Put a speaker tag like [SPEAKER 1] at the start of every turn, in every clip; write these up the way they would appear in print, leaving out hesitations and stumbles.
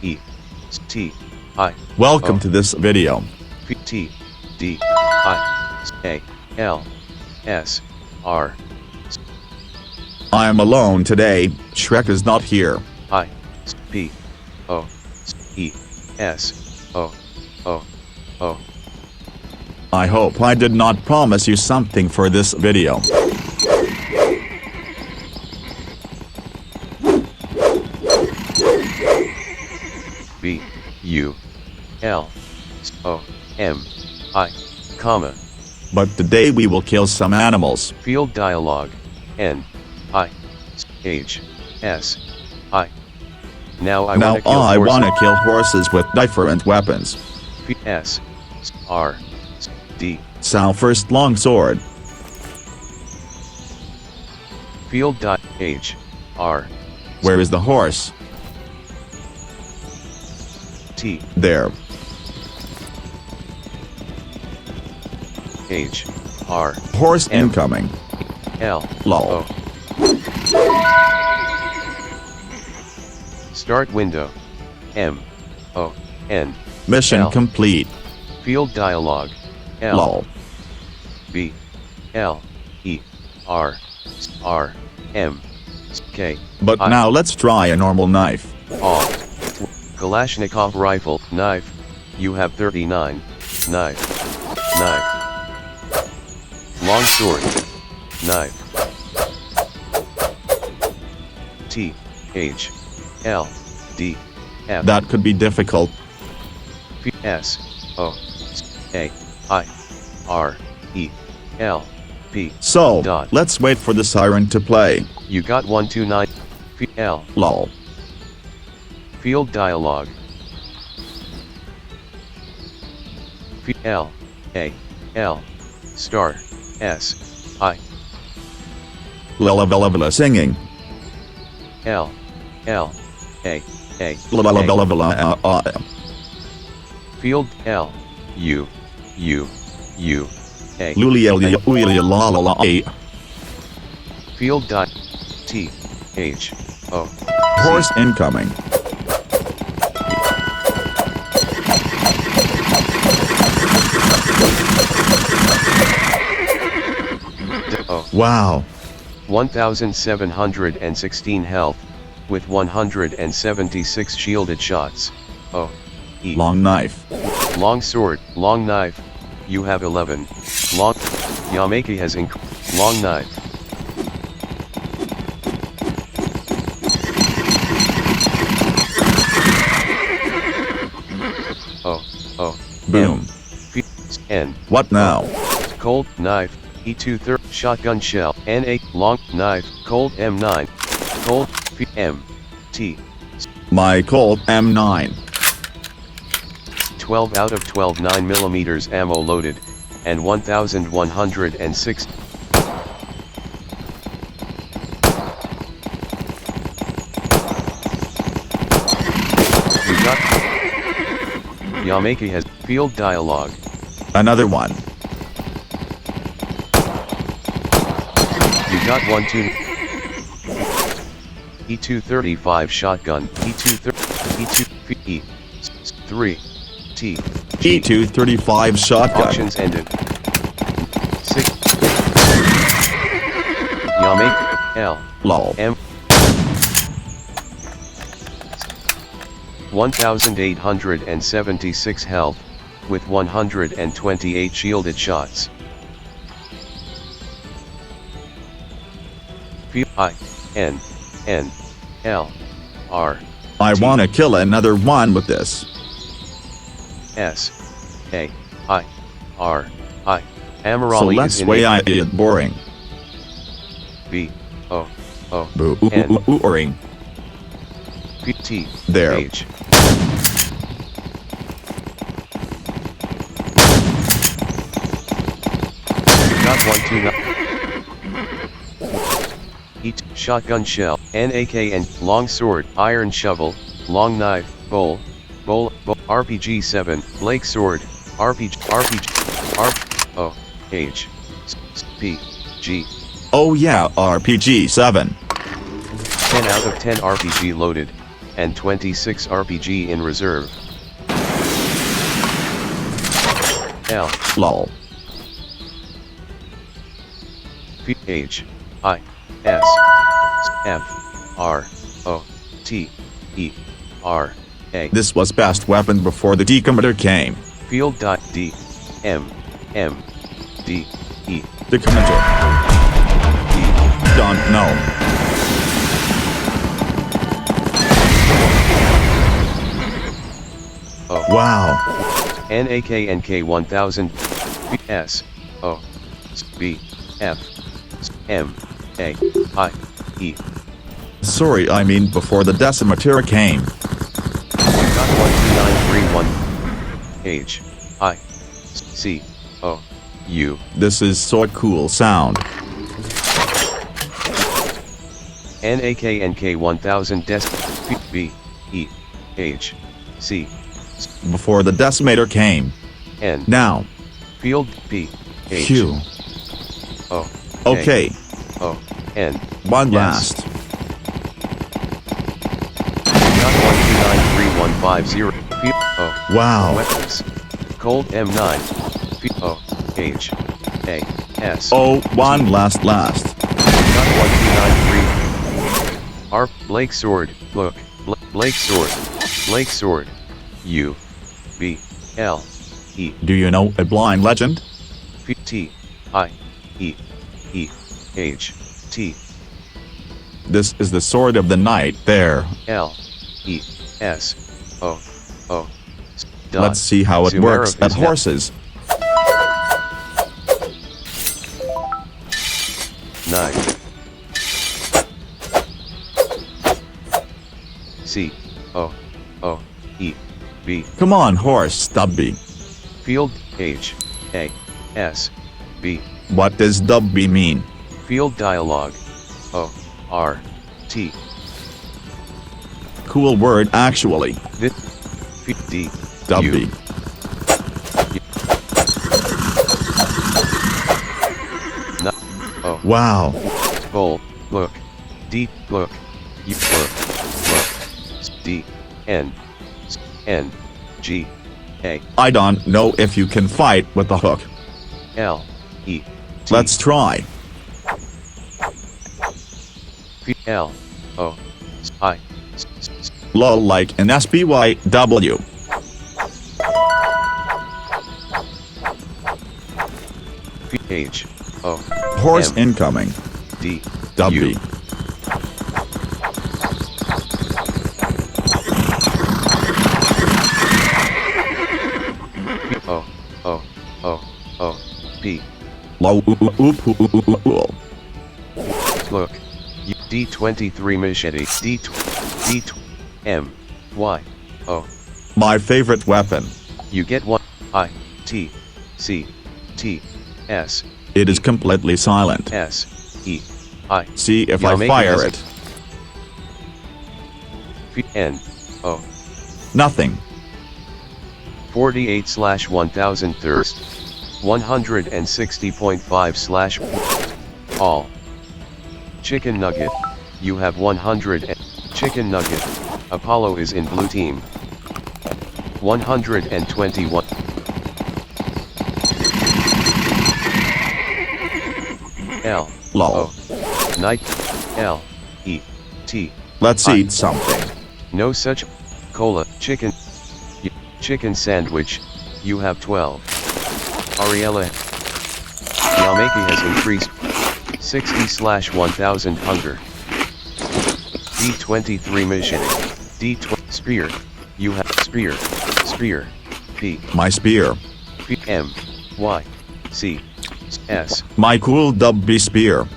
[SPEAKER 1] E T I
[SPEAKER 2] Welcome to this video.
[SPEAKER 1] P T D I A L S R
[SPEAKER 2] I am alone today. Shrek is not here.
[SPEAKER 1] I P O E S O O O.
[SPEAKER 2] I hope I did not promise you something for this video.
[SPEAKER 1] B U L O M I, comma.
[SPEAKER 2] But today we will kill some animals.
[SPEAKER 1] Field dialogue. N I H S I. Now I
[SPEAKER 2] wanna kill horses with different weapons.
[SPEAKER 1] P S R D.
[SPEAKER 2] So first longsword.
[SPEAKER 1] Field dot H R.
[SPEAKER 2] Where is the horse?
[SPEAKER 1] T
[SPEAKER 2] There.
[SPEAKER 1] H R
[SPEAKER 2] Horse
[SPEAKER 1] M.
[SPEAKER 2] incoming.
[SPEAKER 1] L
[SPEAKER 2] Lol.
[SPEAKER 1] O. Start window. M O N.
[SPEAKER 2] Mission
[SPEAKER 1] L.
[SPEAKER 2] complete.
[SPEAKER 1] Field dialogue. L
[SPEAKER 2] Lol.
[SPEAKER 1] B L E R R M K.
[SPEAKER 2] But
[SPEAKER 1] I.
[SPEAKER 2] now let's try a normal knife.
[SPEAKER 1] All. Kalashnikov rifle, knife. You have 39. Knife. Knife. Long sword. Knife. T H L D F.
[SPEAKER 2] That could be difficult.
[SPEAKER 1] P S O A I R E L P.
[SPEAKER 2] So,
[SPEAKER 1] Dot.
[SPEAKER 2] let's wait for the siren to play.
[SPEAKER 1] You got 129. P L.
[SPEAKER 2] Lol.
[SPEAKER 1] Field dialogue. P L A L star S I
[SPEAKER 2] Lala singing.
[SPEAKER 1] L L A A.
[SPEAKER 2] Lala.
[SPEAKER 1] Field L U U U A.
[SPEAKER 2] Lulia.
[SPEAKER 1] Field dot T H O.
[SPEAKER 2] Horse incoming.
[SPEAKER 1] O.
[SPEAKER 2] Wow.
[SPEAKER 1] 1716 health, with 176 shielded shots. O. E.
[SPEAKER 2] Long knife.
[SPEAKER 1] Long sword, long knife. You have 11. Long. Yamaki has long knife. O. O.
[SPEAKER 2] Boom.
[SPEAKER 1] P. N.
[SPEAKER 2] What now?
[SPEAKER 1] Cold knife. E2 shotgun shell. NA long knife. Cold M9. Cold P M T.
[SPEAKER 2] My Colt M9.
[SPEAKER 1] 12 out of 12 9mm ammo loaded, and 1106. You got. Yamaki has field dialogue.
[SPEAKER 2] Another one.
[SPEAKER 1] You got 1-2. E235 shotgun. E2 E 3 T G.
[SPEAKER 2] E235 shotgun.
[SPEAKER 1] Auctions ended. 6 Yamaki L
[SPEAKER 2] Lol.
[SPEAKER 1] M 1876 health, with 128 shielded shots. I N N L R.
[SPEAKER 2] I
[SPEAKER 1] T.
[SPEAKER 2] wanna kill another one with this.
[SPEAKER 1] S A I R I. Amarali
[SPEAKER 2] So let's
[SPEAKER 1] is in
[SPEAKER 2] way
[SPEAKER 1] A.
[SPEAKER 2] I did boring.
[SPEAKER 1] B O O N
[SPEAKER 2] Boring.
[SPEAKER 1] P T
[SPEAKER 2] There.
[SPEAKER 1] H. Got 129. Eat shotgun shell, NAK and long sword, iron shovel, long knife, bowl, RPG 7, Blake sword, RPG R O H P G.
[SPEAKER 2] Oh yeah, RPG 7.
[SPEAKER 1] 10 out of 10 RPG loaded, and 26 RPG in reserve. L.
[SPEAKER 2] Lol.
[SPEAKER 1] P H I S F R O T E R A.
[SPEAKER 2] This was best weapon before the decommitter came.
[SPEAKER 1] Field D M M D E.
[SPEAKER 2] Decommitter. Don't know.
[SPEAKER 1] O.
[SPEAKER 2] Wow.
[SPEAKER 1] NAKNK 1000 S O B F M A I E.
[SPEAKER 2] Sorry, I mean before the decimeter came.
[SPEAKER 1] Got 12931 H I C O U.
[SPEAKER 2] This is so cool sound.
[SPEAKER 1] NAKNK 1000 B E H C
[SPEAKER 2] Before the decimator came.
[SPEAKER 1] N.
[SPEAKER 2] Now.
[SPEAKER 1] Field P H
[SPEAKER 2] Q.
[SPEAKER 1] O
[SPEAKER 2] Okay.
[SPEAKER 1] O N.
[SPEAKER 2] One
[SPEAKER 1] Yes.
[SPEAKER 2] last.
[SPEAKER 1] Got 1293150 P O.
[SPEAKER 2] Wow.
[SPEAKER 1] Weapons. Cold M9 P O H A S.
[SPEAKER 2] Oh, one last.
[SPEAKER 1] Got 1293 ARP Blake Sword. Look. Blake Sword. Blake Sword. U B L E
[SPEAKER 2] Do you know a blind legend?
[SPEAKER 1] P T I E E H T
[SPEAKER 2] This is the sword of the night there.
[SPEAKER 1] L E S O O. Dot.
[SPEAKER 2] Let's see how it works
[SPEAKER 1] Sumerov
[SPEAKER 2] at
[SPEAKER 1] is now-
[SPEAKER 2] horses.
[SPEAKER 1] Nine. C O O E B.
[SPEAKER 2] Come on, horse, Stubby.
[SPEAKER 1] Field H A S B.
[SPEAKER 2] What does Stubby mean?
[SPEAKER 1] Field Dialogue O R T.
[SPEAKER 2] Cool word actually.
[SPEAKER 1] This D
[SPEAKER 2] Stubby.
[SPEAKER 1] O
[SPEAKER 2] Wow.
[SPEAKER 1] Bowl look D look U look D N N G A
[SPEAKER 2] I don't know if you can fight with the hook.
[SPEAKER 1] L E T.
[SPEAKER 2] Let's try.
[SPEAKER 1] P L O I
[SPEAKER 2] Lol like an SPYW.
[SPEAKER 1] P H O
[SPEAKER 2] Horse
[SPEAKER 1] M
[SPEAKER 2] incoming.
[SPEAKER 1] D
[SPEAKER 2] W.
[SPEAKER 1] U. P O O O O P.
[SPEAKER 2] Low.
[SPEAKER 1] Look. D23 machete. D M Y O.
[SPEAKER 2] My favorite weapon.
[SPEAKER 1] You get one. I T C T S
[SPEAKER 2] It is completely silent.
[SPEAKER 1] S E I.
[SPEAKER 2] See if
[SPEAKER 1] Yeah,
[SPEAKER 2] I
[SPEAKER 1] make
[SPEAKER 2] fire
[SPEAKER 1] it.
[SPEAKER 2] it.
[SPEAKER 1] P N O.
[SPEAKER 2] Nothing.
[SPEAKER 1] 48/1000 thirst. 160.5/ all. Chicken nugget. You have 100 chicken nugget. Apollo is in blue team. 121. L
[SPEAKER 2] Lol.
[SPEAKER 1] O Night L E T.
[SPEAKER 2] Let's eat something.
[SPEAKER 1] No such cola chicken sandwich. You have 12. Ariella Yamaki has increased 60/1000 hunger. D23 mission. D20 spear. You have spear. P
[SPEAKER 2] My spear.
[SPEAKER 1] P M Y C S.
[SPEAKER 2] My cool Stubby spear.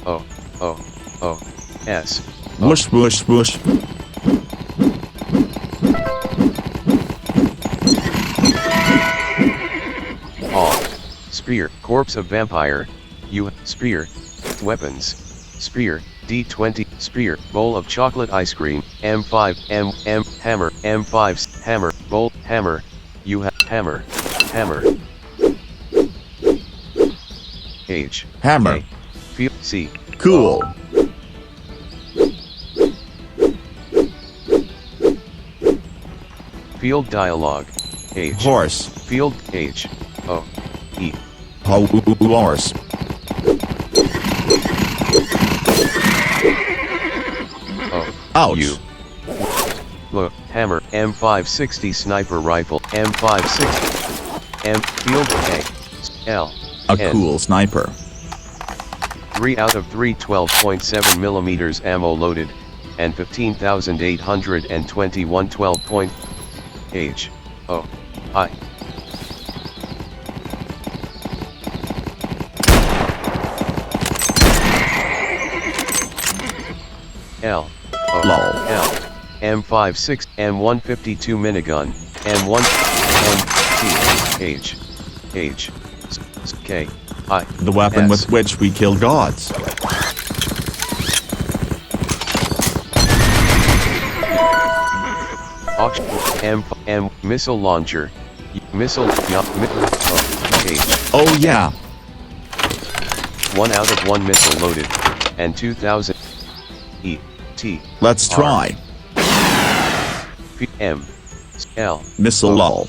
[SPEAKER 1] O O O S.
[SPEAKER 2] Whoosh whoosh whoosh.
[SPEAKER 1] All. Spear. Corpse of vampire. You spear. Weapons. Spear. D20 spear. Bowl of chocolate ice cream. M5 M hammer. M5 hammer. Bowl hammer. You have hammer. H
[SPEAKER 2] Hammer.
[SPEAKER 1] A. Feel C
[SPEAKER 2] Cool.
[SPEAKER 1] Field dialogue. H.
[SPEAKER 2] Horse.
[SPEAKER 1] Field H. O. E.
[SPEAKER 2] Horse.
[SPEAKER 1] O.
[SPEAKER 2] Ouch.
[SPEAKER 1] U. Look, hammer, M560 sniper rifle, M560. M. Field A. L.
[SPEAKER 2] A
[SPEAKER 1] N.
[SPEAKER 2] cool sniper.
[SPEAKER 1] 3 out of 3 12.7 millimeters ammo loaded, and 15,821 12 point. H. O. I. L. O.
[SPEAKER 2] Lol.
[SPEAKER 1] L. M56, M152 minigun, M1, M, T, H, H, K, I.
[SPEAKER 2] The weapon
[SPEAKER 1] S.
[SPEAKER 2] with which we kill gods.
[SPEAKER 1] Auction, M, missile launcher, missile, H.
[SPEAKER 2] Oh yeah.
[SPEAKER 1] 1 out of 1 missile loaded, and 2,000. E, T.
[SPEAKER 2] Let's
[SPEAKER 1] R.
[SPEAKER 2] try.
[SPEAKER 1] P, M, L.
[SPEAKER 2] Missile
[SPEAKER 1] O.
[SPEAKER 2] lol.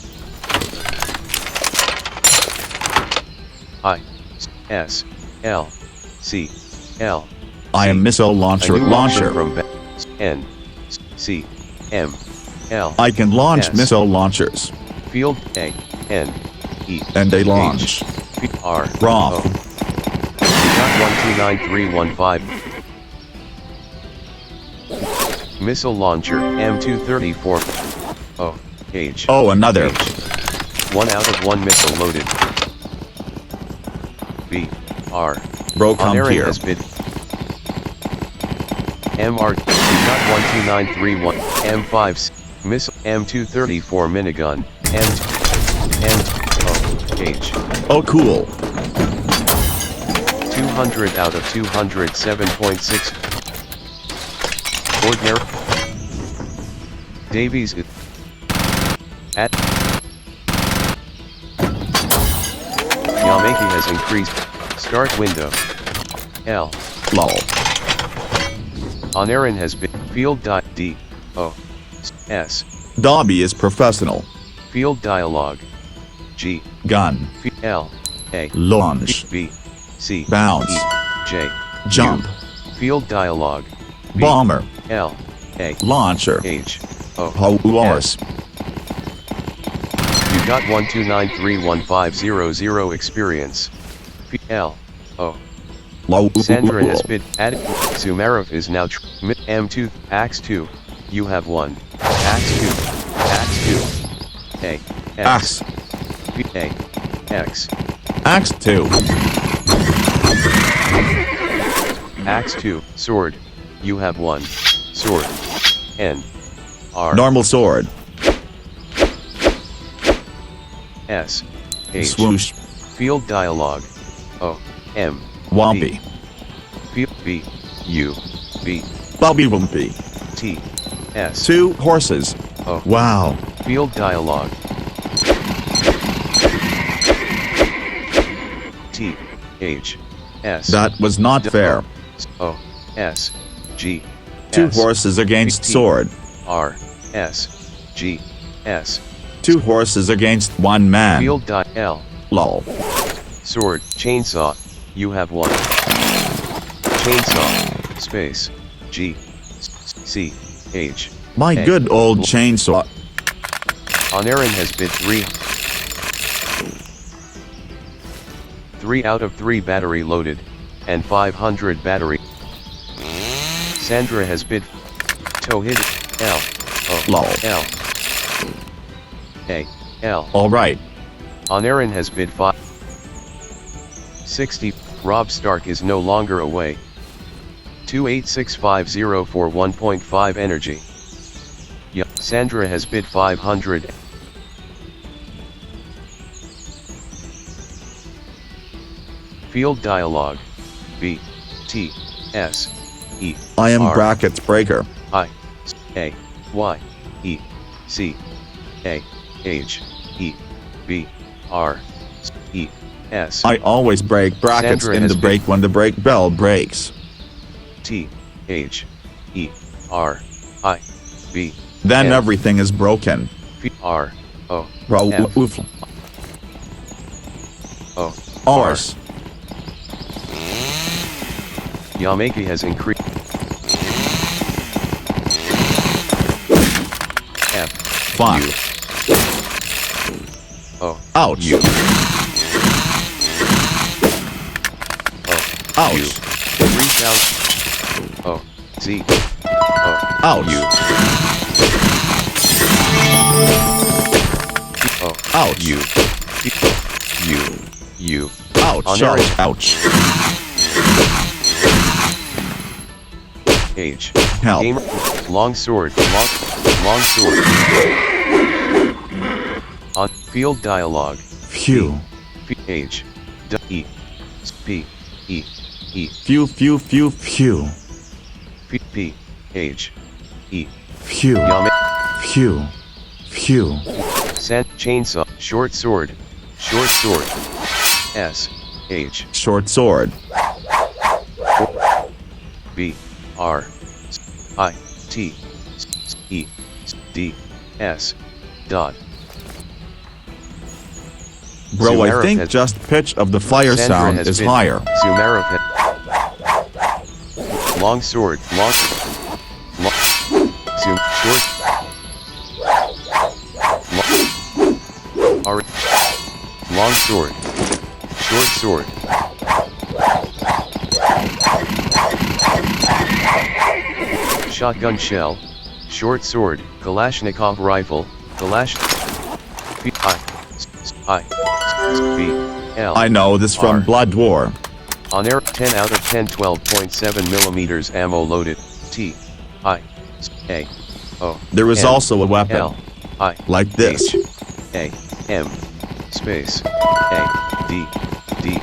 [SPEAKER 1] I, S, L, C, L.
[SPEAKER 2] I am missile launcher
[SPEAKER 1] A new option
[SPEAKER 2] launcher.
[SPEAKER 1] from N, C, M, L.
[SPEAKER 2] I can launch
[SPEAKER 1] S.
[SPEAKER 2] missile launchers.
[SPEAKER 1] Field A, N, E.
[SPEAKER 2] And they
[SPEAKER 1] H,
[SPEAKER 2] launch.
[SPEAKER 1] P, R.
[SPEAKER 2] Roth.
[SPEAKER 1] O. Got 129315. Missile launcher M234. O. H.
[SPEAKER 2] Oh, another.
[SPEAKER 1] H. 1 out of 1 missile loaded. B. R.
[SPEAKER 2] Bro, come
[SPEAKER 1] Aaron
[SPEAKER 2] here.
[SPEAKER 1] has bid. MR. Got 12931. M5. Missile M234 minigun. M. O. H.
[SPEAKER 2] Oh, cool.
[SPEAKER 1] 200 out of 207.6. Ordinary. Davies at Yamaki has increased. Start window. L.
[SPEAKER 2] Lol.
[SPEAKER 1] On Aaron has been field D O S
[SPEAKER 2] Dobby is professional.
[SPEAKER 1] field dialogue G
[SPEAKER 2] Gun.
[SPEAKER 1] L A
[SPEAKER 2] Launch.
[SPEAKER 1] B C
[SPEAKER 2] Bounce.
[SPEAKER 1] E J
[SPEAKER 2] Jump.
[SPEAKER 1] U. Field dialogue B
[SPEAKER 2] Bomber.
[SPEAKER 1] L A
[SPEAKER 2] Launcher.
[SPEAKER 1] H O
[SPEAKER 2] Horse.
[SPEAKER 1] You got 1293150 experience. L O Sandra has been added. Zumarov is now M2 Axe 2. You have one. Axe 2. Axe 2. A X
[SPEAKER 2] Axe.
[SPEAKER 1] B A X
[SPEAKER 2] Axe 2.
[SPEAKER 1] Axe 2 sword. You have one. Sword. N R
[SPEAKER 2] Normal sword.
[SPEAKER 1] S H
[SPEAKER 2] Swoosh.
[SPEAKER 1] Field dialogue O M
[SPEAKER 2] Wompy.
[SPEAKER 1] Field B U B
[SPEAKER 2] Bobby Wumpy.
[SPEAKER 1] T S
[SPEAKER 2] 2 horses.
[SPEAKER 1] O
[SPEAKER 2] Wow.
[SPEAKER 1] Field dialogue T H S
[SPEAKER 2] That was not fair.
[SPEAKER 1] O S G
[SPEAKER 2] 2
[SPEAKER 1] S
[SPEAKER 2] horses against
[SPEAKER 1] T
[SPEAKER 2] sword.
[SPEAKER 1] R S G S
[SPEAKER 2] 2 horses against 1 man.
[SPEAKER 1] Field die L
[SPEAKER 2] Lol.
[SPEAKER 1] sword chainsaw. You have one. Chainsaw space G C H.
[SPEAKER 2] My
[SPEAKER 1] A.
[SPEAKER 2] good old chainsaw.
[SPEAKER 1] On Aaron has bid 3 out of 3 battery loaded, and 500 battery. Sandra has bid Tohid L O
[SPEAKER 2] Lol.
[SPEAKER 1] L A L.
[SPEAKER 2] Alright.
[SPEAKER 1] On Aaron has bid 60. Rob Stark is no longer away. 28650 for 1.5 energy. Yeah, Sandra has bid 500. Field dialogue B T S E
[SPEAKER 2] I am
[SPEAKER 1] R
[SPEAKER 2] brackets breaker.
[SPEAKER 1] I A Y E C A H E B R E S.
[SPEAKER 2] I always break brackets
[SPEAKER 1] Sandra
[SPEAKER 2] in
[SPEAKER 1] has
[SPEAKER 2] the break when the break bell breaks.
[SPEAKER 1] T H E R I B.
[SPEAKER 2] Then
[SPEAKER 1] N,
[SPEAKER 2] everything is broken.
[SPEAKER 1] P R O
[SPEAKER 2] Rauf.
[SPEAKER 1] O
[SPEAKER 2] Ours.
[SPEAKER 1] Yamaki has increased. F
[SPEAKER 2] Fuck.
[SPEAKER 1] U O
[SPEAKER 2] Ouch.
[SPEAKER 1] U O
[SPEAKER 2] Ouch.
[SPEAKER 1] U 3000 O Z O
[SPEAKER 2] Ouch.
[SPEAKER 1] U O
[SPEAKER 2] Ouch.
[SPEAKER 1] U U U
[SPEAKER 2] Ouch.
[SPEAKER 1] On
[SPEAKER 2] Ouch.
[SPEAKER 1] Eric.
[SPEAKER 2] Ouch.
[SPEAKER 1] H
[SPEAKER 2] Help.
[SPEAKER 1] Gamer long sword long sword on field dialogue
[SPEAKER 2] Phew.
[SPEAKER 1] P H D E P E E
[SPEAKER 2] Phew. Phew. Phew. Phew.
[SPEAKER 1] P P H E
[SPEAKER 2] Phew.
[SPEAKER 1] Yame
[SPEAKER 2] Phew. Phew.
[SPEAKER 1] Sand chainsaw short sword S H
[SPEAKER 2] Short sword.
[SPEAKER 1] B R I T E D S dot
[SPEAKER 2] Bro, I
[SPEAKER 1] Sumarapet.
[SPEAKER 2] think just pitch of the fire
[SPEAKER 1] Sandra
[SPEAKER 2] sound
[SPEAKER 1] has
[SPEAKER 2] is
[SPEAKER 1] been
[SPEAKER 2] higher.
[SPEAKER 1] Sumarapet. Long sword long Zoom short long, long sword short sword shotgun shell short sword Kalashnikov rifle Kalash P I B L
[SPEAKER 2] I know this from
[SPEAKER 1] R.
[SPEAKER 2] Blood War.
[SPEAKER 1] On air 10 out of 10 12.7 millimeters ammo loaded T I A O
[SPEAKER 2] There is
[SPEAKER 1] N,
[SPEAKER 2] also a weapon.
[SPEAKER 1] L I
[SPEAKER 2] Like this.
[SPEAKER 1] H A M space A D D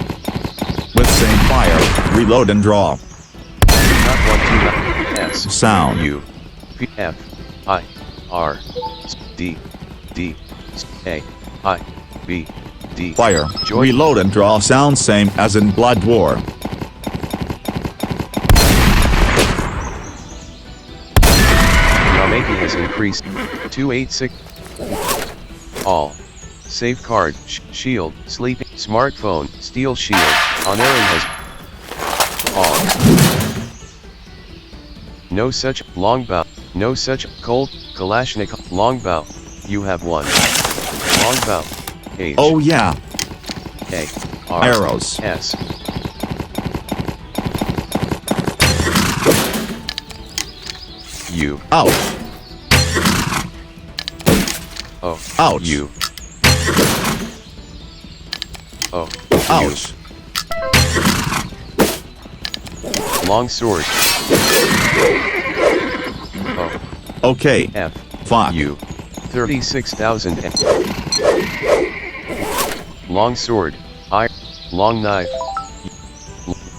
[SPEAKER 2] With same fire, reload and draw.
[SPEAKER 1] not 1 2 S
[SPEAKER 2] Sound.
[SPEAKER 1] U P F I R D D A I B D
[SPEAKER 2] Fire,
[SPEAKER 1] Joy-
[SPEAKER 2] reload and draw sound same as in Blood War.
[SPEAKER 1] Yamaki has increased 286 all safeguard shield sleeping smartphone steel shield on Aaron has all no such longbow no such Colt Kalashnikov longbow you have one longbow H
[SPEAKER 2] Oh yeah,
[SPEAKER 1] A R
[SPEAKER 2] arrows.
[SPEAKER 1] S U
[SPEAKER 2] Ouch.
[SPEAKER 1] O
[SPEAKER 2] Ouch.
[SPEAKER 1] U O
[SPEAKER 2] Ouch.
[SPEAKER 1] long sword O
[SPEAKER 2] Okay,
[SPEAKER 1] F
[SPEAKER 2] fuck.
[SPEAKER 1] U 36,000 long sword I long knife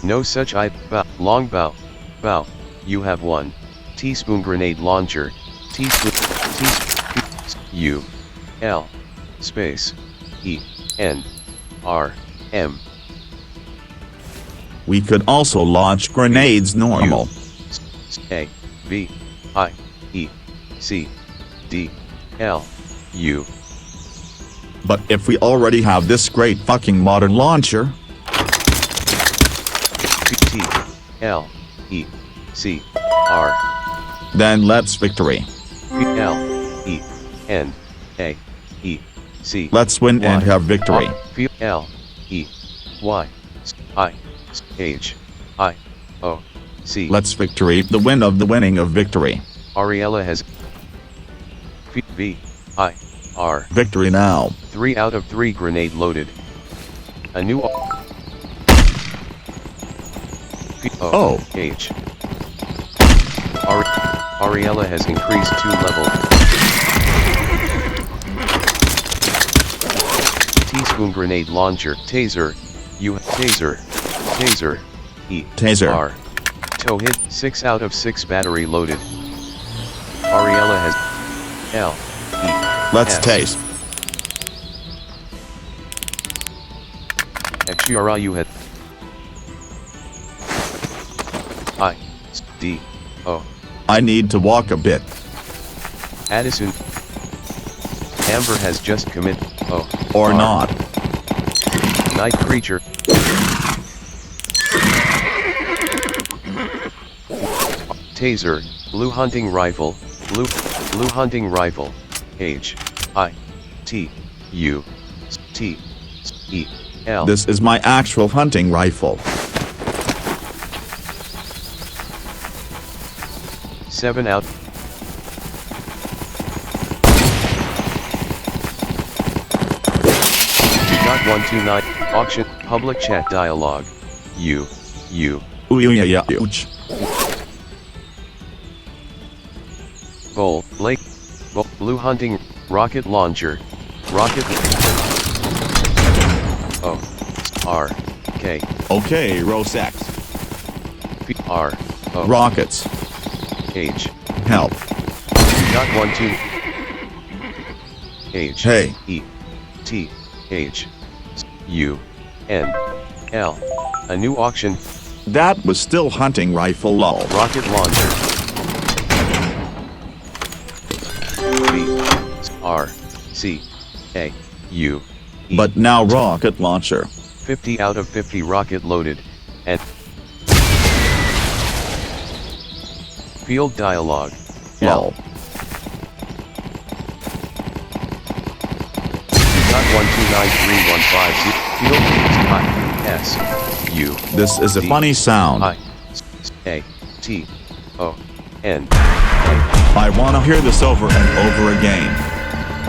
[SPEAKER 1] no such I bow long bow bow you have one teaspoon grenade launcher teaspoon U L space E N R M
[SPEAKER 2] We could also launch grenades normal.
[SPEAKER 1] A B I E C D L U
[SPEAKER 2] But if we already have this great fucking modern launcher,
[SPEAKER 1] T L E C R
[SPEAKER 2] then let's victory.
[SPEAKER 1] P L E N A E C
[SPEAKER 2] Let's win and
[SPEAKER 1] Y.
[SPEAKER 2] have victory.
[SPEAKER 1] P L E Y I H I O C
[SPEAKER 2] Let's victory, the win of the winning of victory.
[SPEAKER 1] Ariella has P V I R
[SPEAKER 2] Victory now.
[SPEAKER 1] 3 out of 3 grenade loaded. A new P O H Ariella has increased 2 level. Teaspoon grenade launcher taser you taser E
[SPEAKER 2] Taser.
[SPEAKER 1] R toe hit 6 out of 6 battery loaded. Ariella has L E
[SPEAKER 2] Let's
[SPEAKER 1] S.
[SPEAKER 2] taste.
[SPEAKER 1] Exura you had I D. O.
[SPEAKER 2] I need to walk a bit.
[SPEAKER 1] Addison. Amber has just committed. O.
[SPEAKER 2] Or
[SPEAKER 1] R.
[SPEAKER 2] not.
[SPEAKER 1] Night creature. Taser, blue hunting rifle, blue hunting rifle, H, I, T, U, T, E, L.
[SPEAKER 2] This is my actual hunting rifle.
[SPEAKER 1] 7 out. You got 129, auction, public chat dialogue, U,
[SPEAKER 2] Ouch.
[SPEAKER 1] Bowl, Blake, blue hunting, rocket launcher, rocket, O, R, K,
[SPEAKER 2] Okay, Rosex.
[SPEAKER 1] P, R, O,
[SPEAKER 2] Rockets.
[SPEAKER 1] H,
[SPEAKER 2] Help.
[SPEAKER 1] you got 1 2, H,
[SPEAKER 2] Hey.
[SPEAKER 1] E, T, H, U, N, L, a new auction,
[SPEAKER 2] That was still hunting rifle lol.
[SPEAKER 1] rocket launcher, B, R, C, A, U, E.
[SPEAKER 2] But now rocket launcher.
[SPEAKER 1] 50 out of 50 rocket loaded, and field dialogue,
[SPEAKER 2] Lol.
[SPEAKER 1] You got 1293150, field I, S, U,
[SPEAKER 2] This is a
[SPEAKER 1] D,
[SPEAKER 2] funny sound.
[SPEAKER 1] I, A, T, O, N, A,
[SPEAKER 2] I wanna hear this over and over again.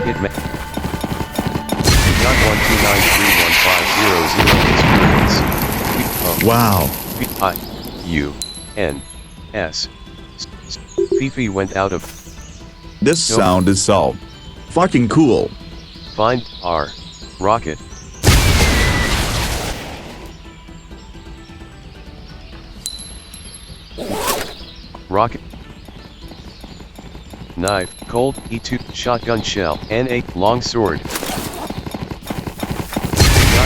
[SPEAKER 1] Hitman. You got 1293150 experience,
[SPEAKER 2] Wow.
[SPEAKER 1] P, I, U, N, S. Fifi went out of
[SPEAKER 2] This
[SPEAKER 1] Nope.
[SPEAKER 2] sound is so fucking cool.
[SPEAKER 1] find R, rocket. Rocket. Knife, cold, E2, shotgun shell, NA, long sword. Got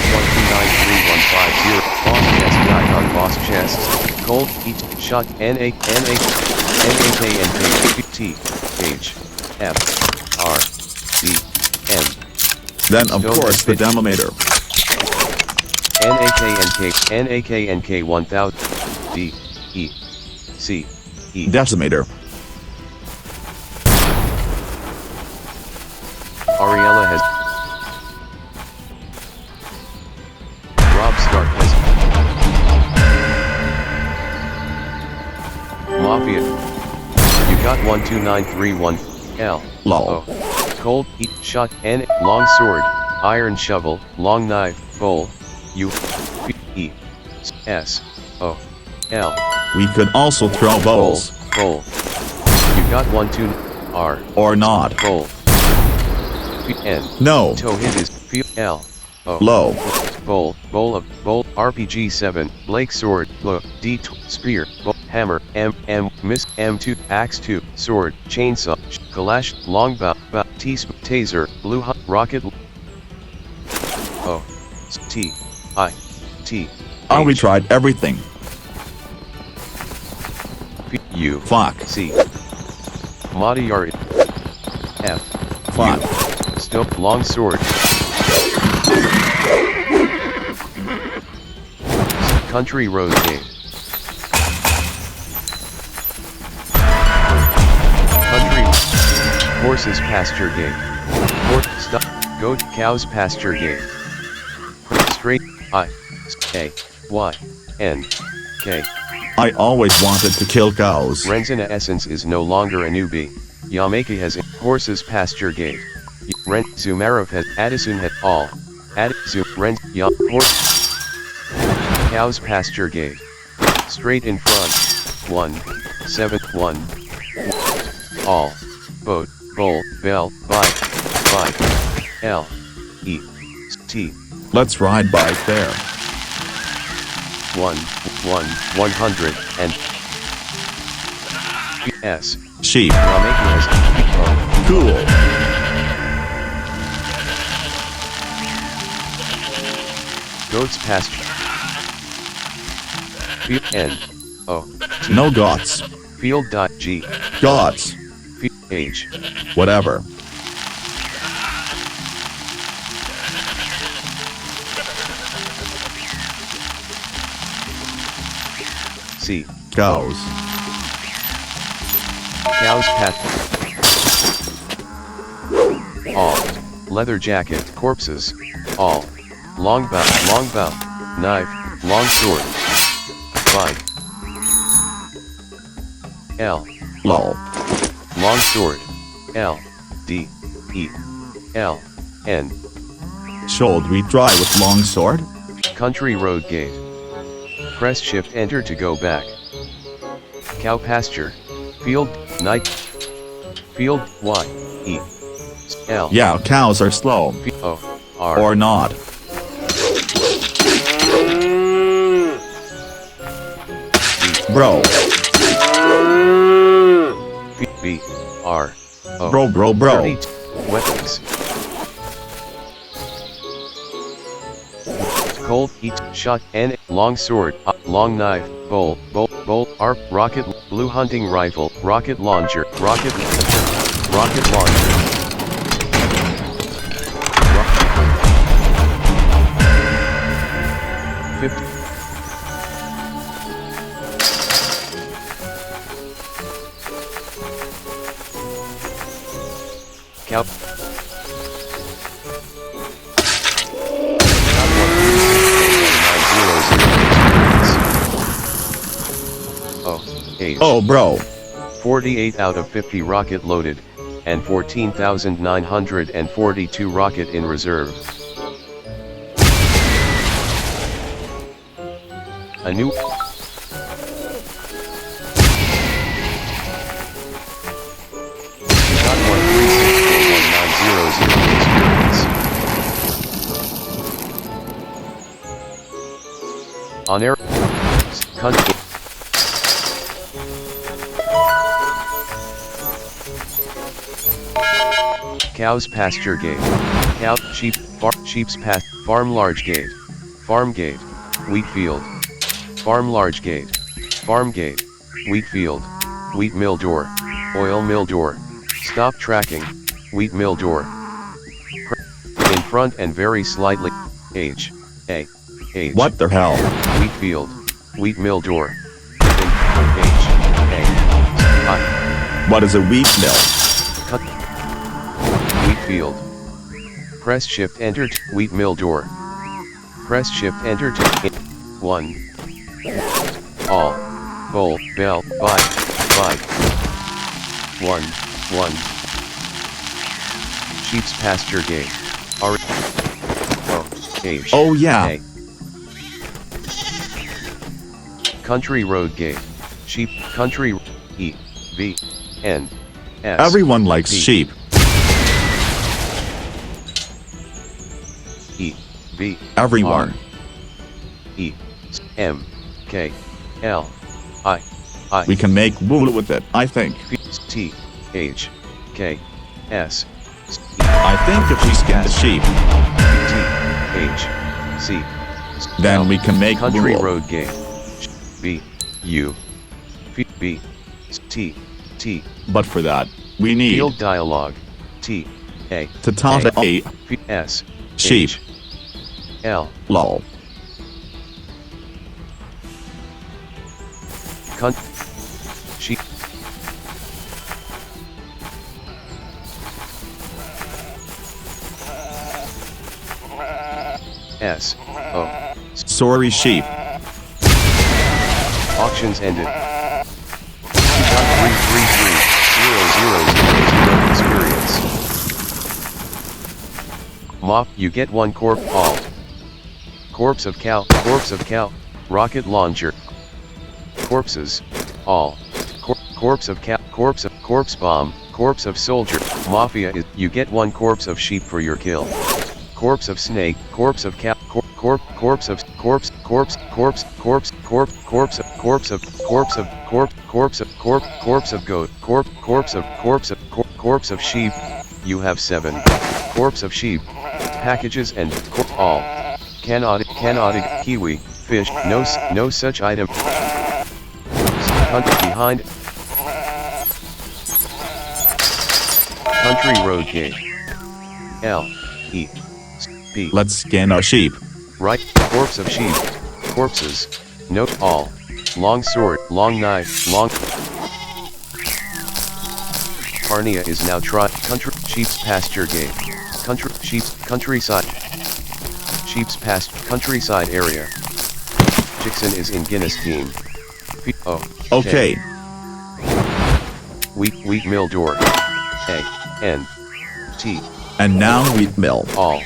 [SPEAKER 1] 1293150, boss chest, died on boss chests, cold, E2, shot, NA, NAK, T, H, F, R, D, N,
[SPEAKER 2] Then of
[SPEAKER 1] Stone
[SPEAKER 2] course the
[SPEAKER 1] and
[SPEAKER 2] Demomator.
[SPEAKER 1] NAK 1000, D, E, C, E.
[SPEAKER 2] Decimator.
[SPEAKER 1] Ariella has. Rob Stark has. Mafia. You got 12931, L.
[SPEAKER 2] Lol.
[SPEAKER 1] O. Cold, E, shot, N, long sword, iron shovel, long knife, bowl, U, P, E, S, O, L.
[SPEAKER 2] We could also throw
[SPEAKER 1] Bowl,
[SPEAKER 2] bowls.
[SPEAKER 1] bowl. You got 1 2, R,
[SPEAKER 2] Or not.
[SPEAKER 1] bowl. P, N.
[SPEAKER 2] No.
[SPEAKER 1] Toe hit is P, L, O.
[SPEAKER 2] Low.
[SPEAKER 1] Bowl, bowl, RPG 7, Blake sword, low, D, spear, bow, hammer, M, miss, M2, axe 2, sword, chainsaw, kalash, longbow, taser, blue rocket, O, T, I, T,
[SPEAKER 2] Oh, we
[SPEAKER 1] H,
[SPEAKER 2] tried everything.
[SPEAKER 1] P, U,
[SPEAKER 2] Fuck.
[SPEAKER 1] C, Madiyari, F,
[SPEAKER 2] Fuck.
[SPEAKER 1] U, Stoke, long sword, Country Road Gate. Country Horses Pasture Gate. Stop. Goat Cows Pasture Gate. Straight I A Y N K.
[SPEAKER 2] I always wanted to kill cows.
[SPEAKER 1] Renzina Essence is no longer a newbie. Yamaki has Horses Pasture Gate. Ren Zumarov has Addison had all. Ren Horse Cows Pasture Gate. Straight in front. 1 7 1. All. Boat, bowl, bell, bike, L, E, T.
[SPEAKER 2] Let's ride bike there.
[SPEAKER 1] 1 100 and S.
[SPEAKER 2] Sheep.
[SPEAKER 1] Yamaki has
[SPEAKER 2] Cool.
[SPEAKER 1] Goats Pasture. N O T.
[SPEAKER 2] No gots.
[SPEAKER 1] Field dot G.
[SPEAKER 2] Gods.
[SPEAKER 1] H.
[SPEAKER 2] Whatever.
[SPEAKER 1] C.
[SPEAKER 2] Cows.
[SPEAKER 1] Cows pat. All. Leather jacket. Corpses. All. Long bow, knife, long sword. Bike. L.
[SPEAKER 2] Lol.
[SPEAKER 1] Long sword. L. D. E. L. N.
[SPEAKER 2] Should we try with long sword?
[SPEAKER 1] Country road gate. Press shift enter to go back. Cow pasture. Field, night. Field, Y. E. L.
[SPEAKER 2] Yeah, cows are slow.
[SPEAKER 1] O. R.
[SPEAKER 2] Or not. Bro.
[SPEAKER 1] B. R. O.
[SPEAKER 2] Bro.
[SPEAKER 1] 30. Weapons. Cold, heat, shot, N, long sword, long knife, bowl, ARP, rocket, blue hunting rifle, rocket launcher, rocket launcher. 50. Cow. H.
[SPEAKER 2] Oh, bro.
[SPEAKER 1] 48 out of 50 rocket loaded, and 14,942 rocket in reserve. A new Shot 1364190 experience. On air. Country. Cows pasture gate. Cow, sheep, sheep's farm large gate. Farm gate. Wheat field. Farm large gate. Farm gate. Wheat field. Wheat mill door. Oil mill door. Stop tracking. Wheat mill door. In front and very slightly. H. A. H.
[SPEAKER 2] What the hell?
[SPEAKER 1] Wheat field. Wheat mill door. In H. A. I.
[SPEAKER 2] What is a wheat mill?
[SPEAKER 1] Cut. Wheat field. Press shift enter to wheat mill door. Press shift enter to 1. All. Bowl, bell, bike. 1. Sheep's pasture gate. R. O. H.
[SPEAKER 2] Oh yeah.
[SPEAKER 1] A. Country road gate. Sheep, country, E. V. N. S.
[SPEAKER 2] Everyone likes
[SPEAKER 1] P.
[SPEAKER 2] sheep.
[SPEAKER 1] E. V.
[SPEAKER 2] Everyone.
[SPEAKER 1] R. E. M. K. L. I.
[SPEAKER 2] We can make wool with it, I think.
[SPEAKER 1] T. H. K. S.
[SPEAKER 2] I think if we skin the sheep,
[SPEAKER 1] T. H. C.
[SPEAKER 2] then we can make
[SPEAKER 1] Country
[SPEAKER 2] wool.
[SPEAKER 1] road gate. B. U. B. T. T.
[SPEAKER 2] But for that, we need
[SPEAKER 1] Field dialogue. T. A.
[SPEAKER 2] to talk to A.
[SPEAKER 1] S.
[SPEAKER 2] Sheep.
[SPEAKER 1] H. L.
[SPEAKER 2] Lol.
[SPEAKER 1] Sheep. S. O.
[SPEAKER 2] Sorry sheep.
[SPEAKER 1] Auctions ended. 333 experience. Mop, you get 1 corp all. Corpse of cow, rocket launcher. Corpses, all. Corpse of cow, corpse bomb, corpse of soldier. Mafia is, you get 1 corpse of sheep for your kill. Corpse of snake, corpse of cow, corpse of goat, corpse of sheep. You have 7 corpse of sheep packages and all. Cannot kiwi fish no such item. Hunt behind Country road gate. L. E. P.
[SPEAKER 2] Let's skin a sheep.
[SPEAKER 1] Right. Corpse of sheep. Corpses. Note all. Long sword, long knife, long. Carnia is now country, sheep's pasture gate. Country, sheep's, countryside. Sheep's countryside area. Jackson is in Guinness team.
[SPEAKER 2] Okay.
[SPEAKER 1] Wheat mill door. A. N. T.
[SPEAKER 2] And now wheat mill.
[SPEAKER 1] All.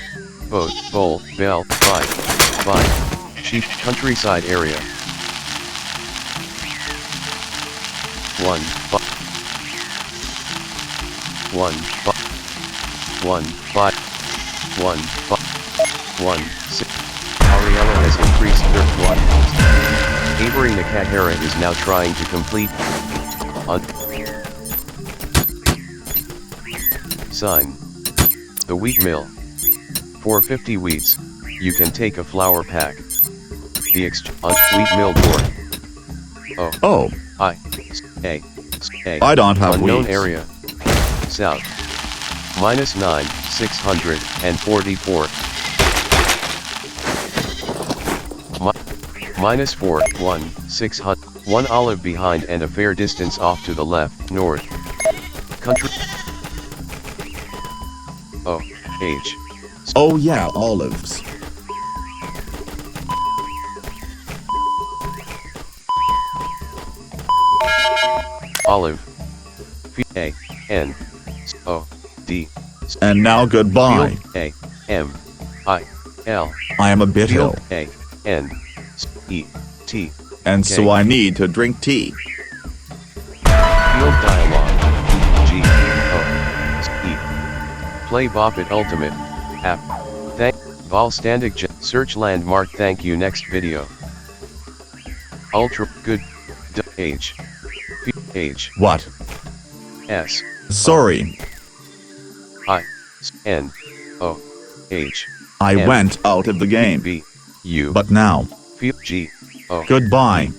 [SPEAKER 1] Boat, bowl, bell, vine. Sheep, countryside area. 1, 5. 1, 5. 1, 5. 1, 5. 1, 6. Ariella has increased their blood. Avery Nakahara is now trying to complete. Sign. The wheat mill. For 50 wheats, you can take a flour pack. The wheat mill door.
[SPEAKER 2] Oh.
[SPEAKER 1] I. A.
[SPEAKER 2] I don't have
[SPEAKER 1] unknown
[SPEAKER 2] wheats.
[SPEAKER 1] area. South. -9, 644. -4, 1, 600. 1 olive behind and a fair distance off to the left, north. Country. O. H.
[SPEAKER 2] Oh yeah, olives.
[SPEAKER 1] Olive. A. N. O. D.
[SPEAKER 2] And now goodbye.
[SPEAKER 1] Field, A. M. I. L.
[SPEAKER 2] I am a bit
[SPEAKER 1] Field,
[SPEAKER 2] ill,
[SPEAKER 1] A. N. E. T.
[SPEAKER 2] and
[SPEAKER 1] K.
[SPEAKER 2] so I need to drink tea.
[SPEAKER 1] Field dialogue. G. O. E. Play Bop It Ultimate. App. Thank. Volstandic. Search landmark. Thank you. Next video. Ultra. Good. D. H. P. H.
[SPEAKER 2] What?
[SPEAKER 1] S.
[SPEAKER 2] Sorry,
[SPEAKER 1] I. N. O. H.
[SPEAKER 2] I
[SPEAKER 1] M.
[SPEAKER 2] went out of the game.
[SPEAKER 1] B. U.
[SPEAKER 2] But now,
[SPEAKER 1] Field G. O.
[SPEAKER 2] goodbye.